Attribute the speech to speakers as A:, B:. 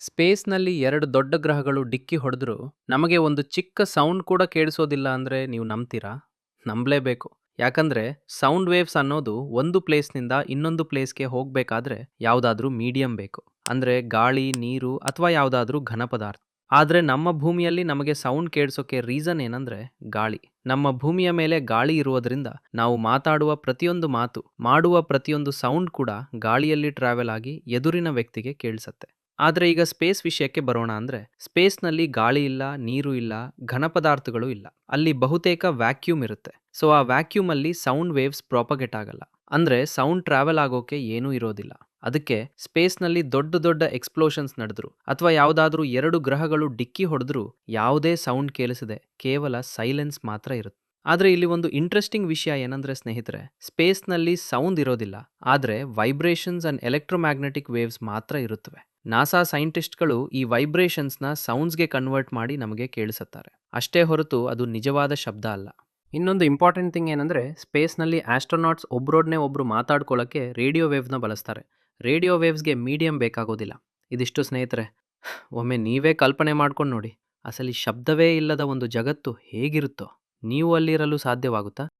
A: ಸ್ಪೇಸ್‌ನಲ್ಲಿ 2 ದೊಡ್ಡ ಗ್ರಹಗಳು ಡಿಕ್ಕಿ ಹೊಡೆದ್ರೂ, ನಮಗೆ ಒಂದು ಚಿಕ್ಕ ಸೌಂಡ್ ಕೂಡ ಕೇಳಿಸೋದಿಲ್ಲ ಅಂದ್ರೆ ನೀವು ನಂಬ್ತೀರಾ? ನಂಬಲೇಬೇಕು. ಯಾಕಂದ್ರೆ ಸೌಂಡ್ ವೇವ್ಸ್ ಅನ್ನೋದು ಒಂದು ಪ್ಲೇಸ್‌ನಿಂದ ಇನ್ನೊಂದು ಪ್ಲೇಸ್‌ಗೆ ಹೋಗ್ಬೇಕಾದ್ರೆ ಯಾವ್ದಾದ್ರೂ ಮೀಡಿಯಂ ಬೇಕು. ಅಂದ್ರೆ ಗಾಳಿ, ನೀರು ಅಥವಾ ಯಾವ್ದಾದ್ರೂ ಘನ ಪದಾರ್ಥ. ಆದ್ರೆ ನಮ್ಮ ಭೂಮಿಯಲ್ಲಿ ನಮಗೆ ಸೌಂಡ್ ಕೇಳಿಸೋಕೆ ರೀಸನ್ ಏನಂದ್ರೆ ಗಾಳಿ. ನಮ್ಮ ಭೂಮಿಯ ಮೇಲೆ ಗಾಳಿ ಇರುವುದರಿಂದ ನಾವು ಮಾತಾಡುವ ಪ್ರತಿಯೊಂದು ಮಾತು, ಮಾಡುವ ಪ್ರತಿಯೊಂದು ಸೌಂಡ್ ಕೂಡ ಗಾಳಿಯಲ್ಲಿ ಟ್ರಾವೆಲ್ ಆಗಿ ಎದುರಿನ ವ್ಯಕ್ತಿಗೆ ಕೇಳಿಸತ್ತೆ. ಆದ್ರೆ ಈಗ ಸ್ಪೇಸ್ ವಿಷಯಕ್ಕೆ ಬರೋಣ ಅಂದ್ರೆ ಸ್ಪೇಸ್‌ನಲ್ಲಿ ಗಾಳಿ ಇಲ್ಲ, ನೀರು ಇಲ್ಲ, ಘನ ಪದಾರ್ಥಗಳು ಇಲ್ಲ. ಅಲ್ಲಿ ಬಹುತೇಕ ವ್ಯಾಕ್ಯೂಮ್ ಇರುತ್ತೆ. ಸೊ ಆ ವ್ಯಾಕ್ಯೂಮ್ ಅಲ್ಲಿ ಸೌಂಡ್ ವೇವ್ಸ್ ಪ್ರಾಪಗೇಟ್ ಆಗಲ್ಲ. ಅಂದ್ರೆ ಸೌಂಡ್ ಟ್ರಾವೆಲ್ ಆಗೋಕೆ ಏನೂ ಇರೋದಿಲ್ಲ. ಅದಕ್ಕೆ ಸ್ಪೇಸ್‌ನಲ್ಲಿ ದೊಡ್ಡ ದೊಡ್ಡ ಎಕ್ಸ್‌ಪ್ಲೋಷನ್ಸ್ ನಡೆದ್ರು ಅಥವಾ ಯಾವುದಾದ್ರೂ 2 ಗ್ರಹಗಳು ಡಿಕ್ಕಿ ಹೊಡೆದ್ರು ಯಾವುದೇ ಸೌಂಡ್ ಕೇಳಿಸದೆ ಕೇವಲ ಸೈಲೆನ್ಸ್ ಮಾತ್ರ ಇರುತ್ತೆ. ಆದ್ರೆ ಇಲ್ಲಿ ಒಂದು ಇಂಟ್ರೆಸ್ಟಿಂಗ್ ವಿಷಯ ಏನಂದ್ರೆ ಸ್ನೇಹಿತರೆ, ಸ್ಪೇಸ್‌ನಲ್ಲಿ ಸೌಂಡ್ ಇರೋದಿಲ್ಲ. ಆದ್ರೆ ವೈಬ್ರೇಷನ್ಸ್ ಅಂಡ್ ಎಲೆಕ್ಟ್ರೋಮ್ಯಾಗ್ನೆಟಿಕ್ ವೇವ್ಸ್ ಮಾತ್ರ ಇರುತ್ತವೆ. ನಾಸಾ ಸೈಂಟಿಸ್ಟ್‌ಗಳು ಈ ವೈಬ್ರೇಷನ್ಸ್‌ನ ಸೌಂಡ್ಸ್‌ಗೆ ಕನ್ವರ್ಟ್ ಮಾಡಿ ನಮಗೆ ಕೇಳಿಸುತ್ತಾರೆ. ಅಷ್ಟೇ ಹೊರತು ಅದು ನಿಜವಾದ ಶಬ್ದ ಅಲ್ಲ. ಇನ್ನೊಂದು ಇಂಪಾರ್ಟೆಂಟ್ ಥಿಂಗ್ ಏನಂದ್ರೆ ಸ್ಪೇಸ್‌ನಲ್ಲಿ ಆಸ್ಟ್ರೋನಾಟ್ಸ್ ಒಬ್ರೊಡನೆ ಒಬ್ರು ಮಾತಾಡ್ಕೊಳ್ಳೋಕೆ ರೇಡಿಯೋ ವೇವ್ಸ್‌ನ ಬಳಸ್ತಾರೆ. ರೇಡಿಯೋ ವೇವ್ಸ್‌ಗೆ ಮೀಡಿಯಂ ಬೇಕಾಗೋದಿಲ್ಲ. ಇದಿಷ್ಟು ಸ್ನೇಹಿತರೆ. ಒಮ್ಮೆ ನೀವೇ ಕಲ್ಪನೆ ಮಾಡ್ಕೊಂಡು ನೋಡಿ. ಅಸಲಿ ಶಬ್ದವೇ ಇಲ್ಲದ ಒಂದು ಜಗತ್ತು ಹೇಗಿರುತ್ತೋ ನೀವು ಅಲ್ಲಿರಲು ಸಾಧ್ಯವಾಗುತ್ತಾ?